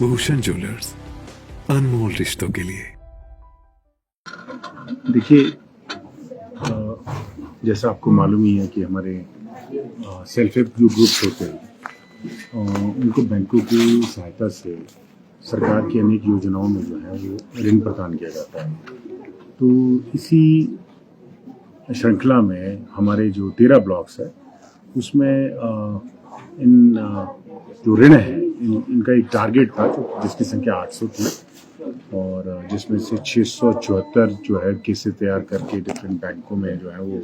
Bhushan jewellers, अनमोल रिश्तों के लिए। देखिए, जैसा आपको मालूम ही है कि हमारे सेल्फ हेल्प जो ग्रुप्स होते हैं उनको बैंकों की सहायता से सरकार की अनेक योजनाओं में जो है वो ऋण प्रदान किया जाता है। तो इसी श्रृंखला में हमारे जो 13 ब्लॉक्स है उसमें इन जो ऋण है इनका एक टारगेट था जिसकी संख्या 800 थी और जिसमें से 674 जो है केसेस तैयार करके डिफरेंट बैंकों में जो है वो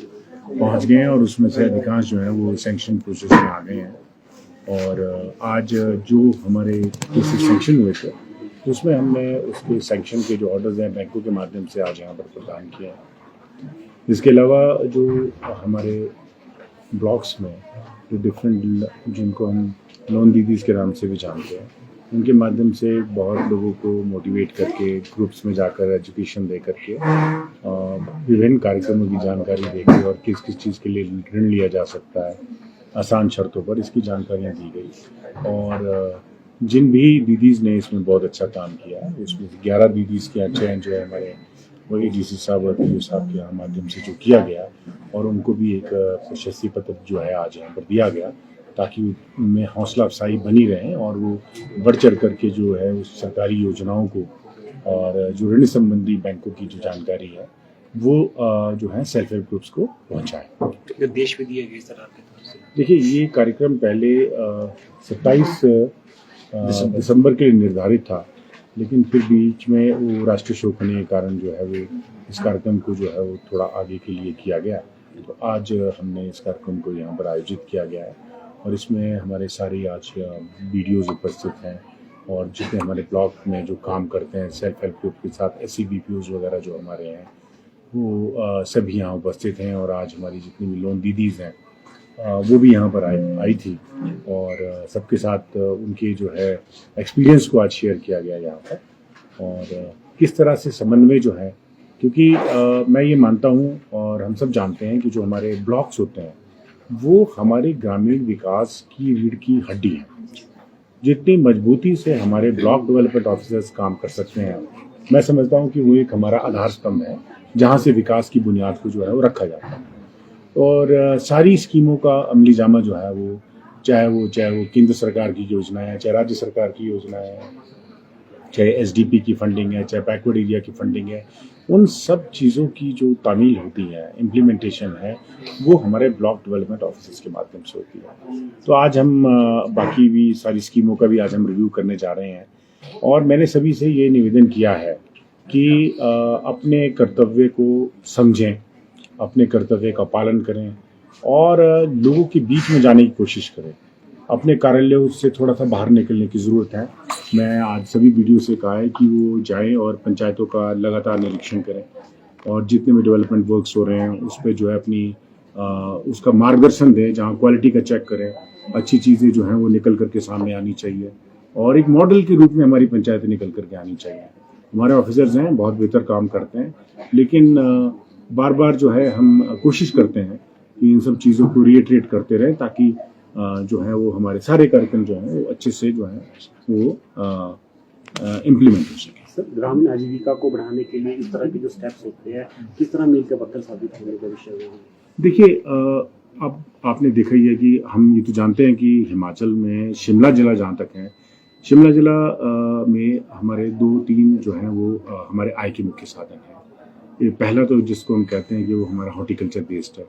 पहुंच गए हैं और उसमें से अधिकांश जो है वो सैंक्शन प्रोसेस में आ गए हैं। और आज जो हमारे केसेस सैंक्शन हुए थे उसमें हमने उसके सैंक्शन के जो ऑर्डर्स हैं बैंकों के माध्यम से आज यहाँ पर प्रदान किए हैं। इसके अलावा जो हमारे ब्लॉक्स में जो डिफरेंट जिनको हम लोन दीदीज के नाम से भी जानते हैं उनके माध्यम से बहुत लोगों को मोटिवेट करके ग्रुप्स में जाकर एजुकेशन दे करके विभिन्न कार्यक्रमों की जानकारी देकर और किस किस चीज़ के लिए ऋण लिया जा सकता है आसान शर्तों पर इसकी जानकारियाँ दी गई। और जिन भी दीदीज़ ने इसमें बहुत अच्छा काम किया है उसमें 11 दीदीज़ के चयन जो है हमारे वही डीसी साहब और पीओ साहब के माध्यम से जो किया गया और उनको भी एक प्रशस्ति पत्र जो है आज यहाँ पर दिया गया ताकि उनमें हौसला अफजाई बनी रहे और वो बढ़ चढ़ करके जो है उस सरकारी योजनाओं को और जो ऋण संबंधी बैंकों की जो जानकारी है वो जो है सेल्फ हेल्प ग्रुप्स को पहुँचाएं। देश में दिए गए सर आपके तरफ से देखिए, ये कार्यक्रम पहले 27 दिसंबर के लिए निर्धारित था लेकिन फिर बीच में वो राष्ट्रीय शोक होने के कारण जो है वो इस कार्यक्रम को जो है वो थोड़ा आगे के लिए किया गया। तो आज हमने इस कार्यक्रम को यहाँ पर आयोजित किया गया है और इसमें हमारे सारे आज वीडियोज़ उपस्थित हैं और जितने हमारे ब्लॉक में जो काम करते हैं सेल्फ हेल्प ग्रुप के साथ SCBPOs वगैरह जो हमारे हैं वो सभी यहाँ उपस्थित हैं। और आज हमारी जितनी भी लोन दीदीज़ हैं वो भी यहाँ पर आई थी और सबके साथ उनके जो है एक्सपीरियंस को आज शेयर किया गया यहाँ पर और किस तरह से समन्वय जो है क्योंकि मैं ये मानता हूँ और हम सब जानते हैं कि जो हमारे ब्लॉक्स होते हैं वो हमारे ग्रामीण विकास की रीढ़ की हड्डी है। जितनी मजबूती से हमारे ब्लॉक डेवलपमेंट ऑफिसर्स काम कर सकते हैं मैं समझता हूँ कि वो एक हमारा आधार स्तंभ है जहाँ से विकास की बुनियाद को जो है वो रखा जाता है। और सारी स्कीमों का अमली जामा जो है वो चाहे वो केंद्र सरकार की योजना है, चाहे राज्य सरकार की योजना है, चाहे SDP की फंडिंग है, चाहे बैकवर्ड एरिया की फंडिंग है, उन सब चीज़ों की जो तामील होती है, इम्प्लीमेंटेशन है, वो हमारे ब्लॉक डेवलपमेंट ऑफिसर्स के माध्यम से होती है। तो आज हम बाकी भी सारी स्कीमों का भी आज हम रिव्यू करने जा रहे हैं और मैंने सभी से ये निवेदन किया है कि अपने कर्तव्य को समझें, अपने कर्तव्य का पालन करें और लोगों के बीच में जाने की कोशिश करें। अपने कार्यालयों से थोड़ा सा बाहर निकलने की ज़रूरत है। मैं आज सभी वीडियो से कहा है कि वो जाएं और पंचायतों का लगातार निरीक्षण करें और जितने भी डेवलपमेंट वर्क्स हो रहे हैं उस पर जो है अपनी उसका मार्गदर्शन दें, जहाँ क्वालिटी का चेक करें, अच्छी चीज़ें जो हैं वो निकल करके सामने आनी चाहिए और एक मॉडल के रूप में हमारी पंचायतें निकल करके आनी चाहिए। हमारे ऑफिसर्स हैं बहुत बेहतर काम करते हैं लेकिन बार बार जो है हम कोशिश करते हैं कि इन सब चीज़ों को रिएटरेट करते रहें ताकि जो है वो हमारे सारे कार्यक्रम जो हैं वो अच्छे से जो है वो इम्प्लीमेंट हो सके। सर, ग्रामीण आजीविका को बढ़ाने के लिए इस तरह के जो स्टेप्स होते हैं किस तरह मील का पत्थर साबित होने के विषय में? देखिए, अब आपने देखा ही है कि हम ये तो जानते हैं कि हिमाचल में शिमला जिला जहाँ तक है, शिमला जिला में हमारे 2-3 जो हैं वो हमारे आय के मुख्य साधन हैं। ये पहला तो जिसको हम कहते हैं कि वो हमारा हॉर्टिकल्चर बेस्ड है,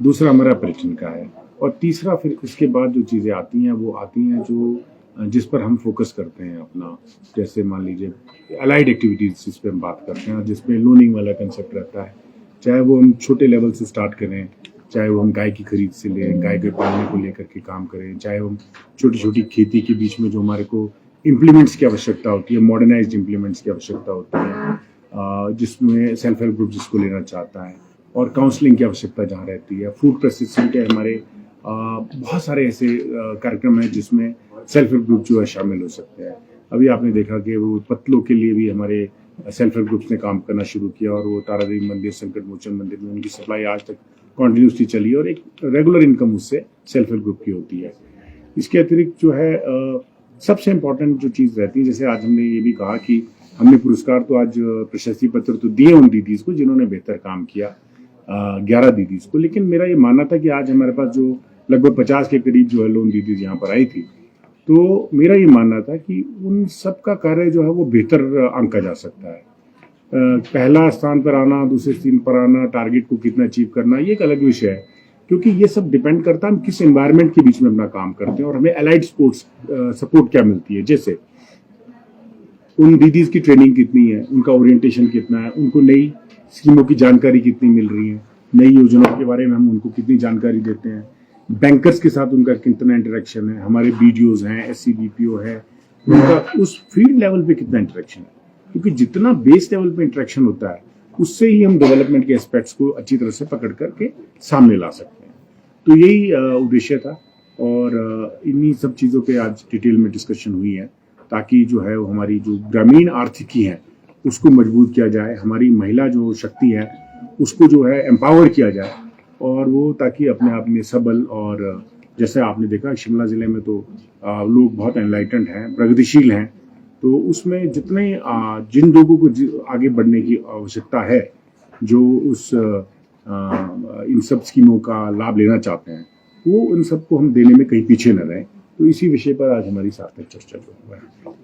दूसरा हमारा पर्यटन का है और तीसरा फिर इसके बाद जो चीज़ें आती हैं वो आती हैं जो जिस पर हम फोकस करते हैं अपना, जैसे मान लीजिए अलाइड एक्टिविटीज़ जिस पर हम बात करते हैं जिसमें लोनिंग वाला कंसेप्ट रहता है, चाहे वो हम छोटे लेवल से स्टार्ट करें, चाहे वो हम गाय की खरीद से लें, गाय के पालने को लेकर के काम करें, चाहे हम छोटी छोटी खेती के बीच में जो हमारे को इम्प्लीमेंट्स की आवश्यकता होती है, मॉडर्नाइज्ड इम्प्लीमेंट्स की आवश्यकता होती है जिसमें सेल्फ हेल्प ग्रुप जिसको लेना चाहता है और काउंसलिंग की आवश्यकता जहाँ रहती है, फूड प्रोसेसिंग के हमारे बहुत सारे ऐसे कार्यक्रम हैं जिसमें सेल्फ हेल्प ग्रुप जो है शामिल हो सकते हैं। अभी आपने देखा कि वो पतलों के लिए भी हमारे सेल्फ हेल्प ग्रुप्स ने काम करना शुरू किया और वो तारादेवी मंदिर, संकट मोचन मंदिर में उनकी सप्लाई आज तक कॉन्टिन्यूसली चली और एक रेगुलर इनकम उससे सेल्फ हेल्प ग्रुप की होती है। इसके अतिरिक्त जो है सबसे इम्पोर्टेंट जो चीज़ रहती है, जैसे आज हमने ये भी कहा कि हमने पुरस्कार तो आज प्रशस्ति पत्र तो दिए उन दीदीज को जिन्होंने बेहतर काम किया, 11 दीदीज को, लेकिन मेरा ये मानना था कि आज हमारे पास जो लगभग 50 के करीब जो है लोन दीदीज यहाँ पर आई थी, तो मेरा ये मानना था कि उन सब का कार्य जो है वो बेहतर आंका जा सकता है। पहला स्थान पर आना, दूसरे स्थान पर आना, टारगेट को कितना अचीव करना, ये एक अलग विषय है, क्योंकि ये सब डिपेंड करता है हम किस एनवायरनमेंट के बीच में अपना काम करते हैं और हमें एलाइड स्पोर्ट्स सपोर्ट क्या मिलती है। जैसे उन दीदीज की ट्रेनिंग कितनी है, उनका ओरिएंटेशन कितना है, उनको नई स्कीमों की जानकारी कितनी मिल रही है, नई योजनाओं के बारे में हम उनको कितनी जानकारी देते हैं, बैंकर्स के साथ उनका कितना इंटरेक्शन है, हमारे बीडीओज हैं, SCBPO है, उनका उस फील्ड लेवल पे कितना इंटरेक्शन है, क्योंकि जितना बेस लेवल पे इंटरेक्शन होता है उससे ही हम डेवलपमेंट के एस्पेक्ट्स को अच्छी तरह से पकड़ करके सामने ला सकते हैं। तो यही उद्देश्य था और इन्हीं सब चीज़ों पे आज डिटेल में डिस्कशन हुई है, ताकि जो है वो हमारी जो ग्रामीण आर्थिकी है उसको मजबूत किया जाए, हमारी महिला जो शक्ति है उसको जो है एम्पावर किया जाए, और वो ताकि अपने आप में सबल, और जैसे आपने देखा शिमला ज़िले में तो लोग बहुत एनलाइटेंड हैं, प्रगतिशील हैं, तो उसमें जितने जिन लोगों को आगे बढ़ने की आवश्यकता है, जो उस इन सब स्कीमों का लाभ लेना चाहते हैं, वो इन सबको हम देने में कहीं पीछे न रहें। तो इसी विषय पर आज हमारी सार्थक चर्चा जो हुआ है।